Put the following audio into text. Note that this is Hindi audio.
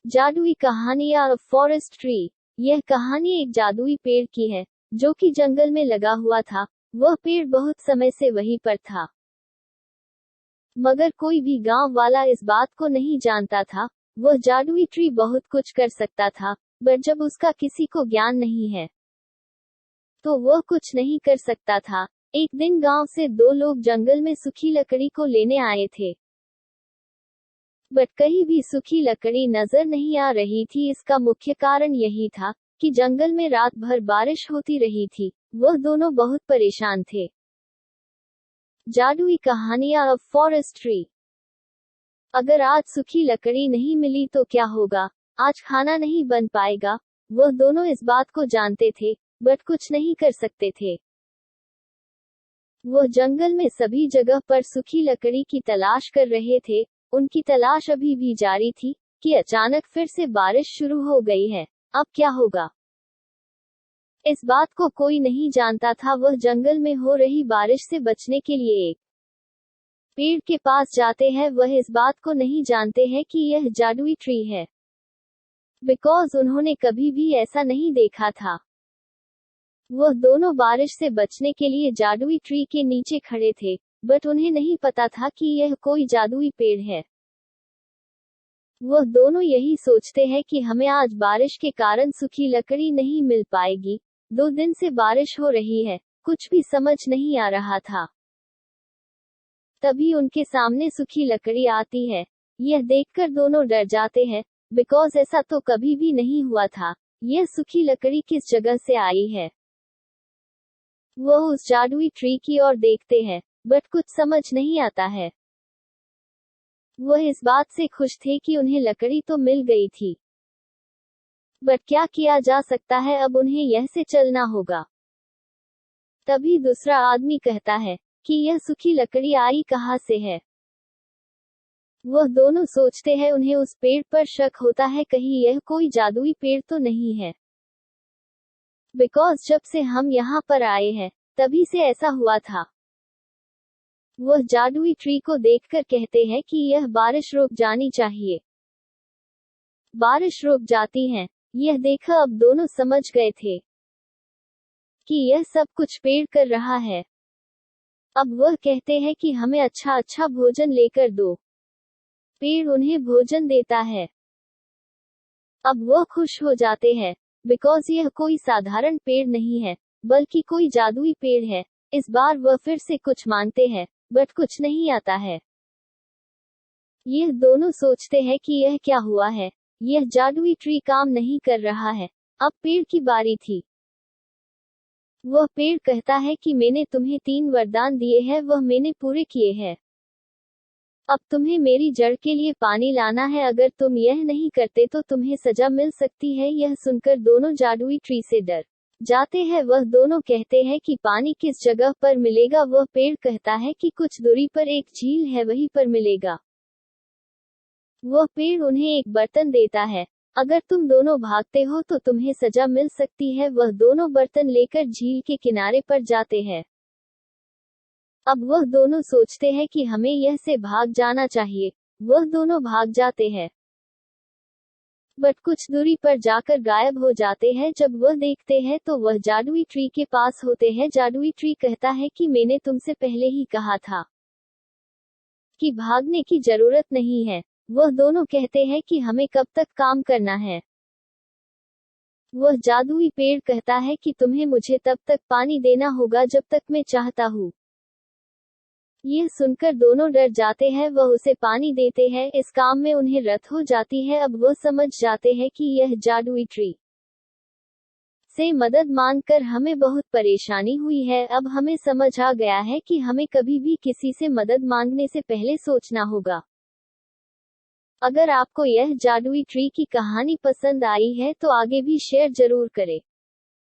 जादुई कहानी या फॉरेस्ट ट्री। यह कहानी एक जादुई पेड़ की है जो कि जंगल में लगा हुआ था। वह पेड़ बहुत समय से वहीं पर था, मगर कोई भी गांव वाला इस बात को नहीं जानता था। वह जादुई ट्री बहुत कुछ कर सकता था, पर जब उसका किसी को ज्ञान नहीं है तो वह कुछ नहीं कर सकता था। एक दिन गांव से दो लोग जंगल में सूखी लकड़ी को लेने आए थे, बट कहीं भी सूखी लकड़ी नजर नहीं आ रही थी। इसका मुख्य कारण यही था कि जंगल में रात भर बारिश होती रही थी। वह दोनों बहुत परेशान थे। जादुई कहानियां ऑफ फॉरेस्ट ट्री। अगर आज सूखी लकड़ी नहीं मिली तो क्या होगा? आज खाना नहीं बन पाएगा। वह दोनों इस बात को जानते थे, बट कुछ नहीं कर सकते थे। वह जंगल में सभी जगह पर सूखी लकड़ी की तलाश कर रहे थे। उनकी तलाश अभी भी जारी थी कि अचानक फिर से बारिश शुरू हो गई है। अब क्या होगा? इस बात को कोई नहीं जानता था। वह जंगल में हो रही बारिश से बचने के लिए एक पेड़ के पास जाते हैं। वह इस बात को नहीं जानते हैं कि यह जादुई ट्री है, बिकॉज उन्होंने कभी भी ऐसा नहीं देखा था। वह दोनों बारिश से बचने के लिए जादुई ट्री के नीचे खड़े थे, बट उन्हें नहीं पता था कि यह कोई जादुई पेड़ है। वह दोनों यही सोचते हैं कि हमें आज बारिश के कारण सूखी लकड़ी नहीं मिल पाएगी। 2 दिन से बारिश हो रही है, कुछ भी समझ नहीं आ रहा था। तभी उनके सामने सूखी लकड़ी आती है। यह देखकर दोनों डर जाते हैं, बिकॉज ऐसा तो कभी भी नहीं हुआ था। यह सूखी लकड़ी किस जगह से आई है? वह उस जादुई ट्री की ओर देखते हैं, बट कुछ समझ नहीं आता है। वह इस बात से खुश थे कि उन्हें लकड़ी तो मिल गई थी, बट क्या किया जा सकता है? अब उन्हें यह से चलना होगा। तभी दूसरा आदमी कहता है कि यह सूखी लकड़ी आई कहाँ से है? वह दोनों सोचते हैं, उन्हें उस पेड़ पर शक होता है, कहीं यह कोई जादुई पेड़ तो नहीं है, बिकॉज जब से हम यहाँ पर आए हैं तभी से ऐसा हुआ था। वह जादुई ट्री को देखकर कहते हैं कि यह बारिश रुक जानी चाहिए। बारिश रुक जाती है। यह देखा अब दोनों समझ गए थे कि यह सब कुछ पेड़ कर रहा है। अब वह कहते हैं कि हमें अच्छा अच्छा भोजन लेकर दो। पेड़ उन्हें भोजन देता है। अब वह खुश हो जाते हैं, बिकॉज यह कोई साधारण पेड़ नहीं है, बल्कि कोई जादुई पेड़ है। इस बार वह फिर से कुछ मांगते हैं, बट कुछ नहीं आता है। यह दोनों सोचते हैं कि यह क्या हुआ है? यह जादुई ट्री काम नहीं कर रहा है। अब पेड़ की बारी थी। वह पेड़ कहता है कि मैंने तुम्हें 3 वरदान दिए हैं, वह मैंने पूरे किए हैं। अब तुम्हें मेरी जड़ के लिए पानी लाना है। अगर तुम यह नहीं करते तो तुम्हें सजा मिल सकती है। यह सुनकर दोनों जादुई ट्री से डर जाते हैं। वह दोनों कहते हैं कि पानी किस जगह पर मिलेगा? वह पेड़ कहता है कि कुछ दूरी पर एक झील है, वहीं पर मिलेगा। वह पेड़ उन्हें एक बर्तन देता है। अगर तुम दोनों भागते हो तो तुम्हें सजा मिल सकती है। वह दोनों बर्तन लेकर झील के किनारे पर जाते हैं। अब वह दोनों सोचते हैं कि हमें यह से भाग जाना चाहिए। वह दोनों भाग जाते हैं, बट कुछ दूरी पर जाकर गायब हो जाते हैं। जब वह देखते हैं तो वह जादुई ट्री के पास होते हैं। जादुई ट्री कहता है कि मैंने तुमसे पहले ही कहा था कि भागने की जरूरत नहीं है। वह दोनों कहते हैं कि हमें कब तक काम करना है? वह जादुई पेड़ कहता है कि तुम्हें मुझे तब तक पानी देना होगा जब तक मैं चाहता हूँ। यह सुनकर दोनों डर जाते हैं। वह उसे पानी देते हैं। इस काम में उन्हें रत हो जाती है। अब वह समझ जाते हैं कि यह जादुई ट्री से मदद मांगकर हमें बहुत परेशानी हुई है। अब हमें समझ आ गया है कि हमें कभी भी किसी से मदद मांगने से पहले सोचना होगा। अगर आपको यह जादुई ट्री की कहानी पसंद आई है तो आगे भी शेयर जरूर करें।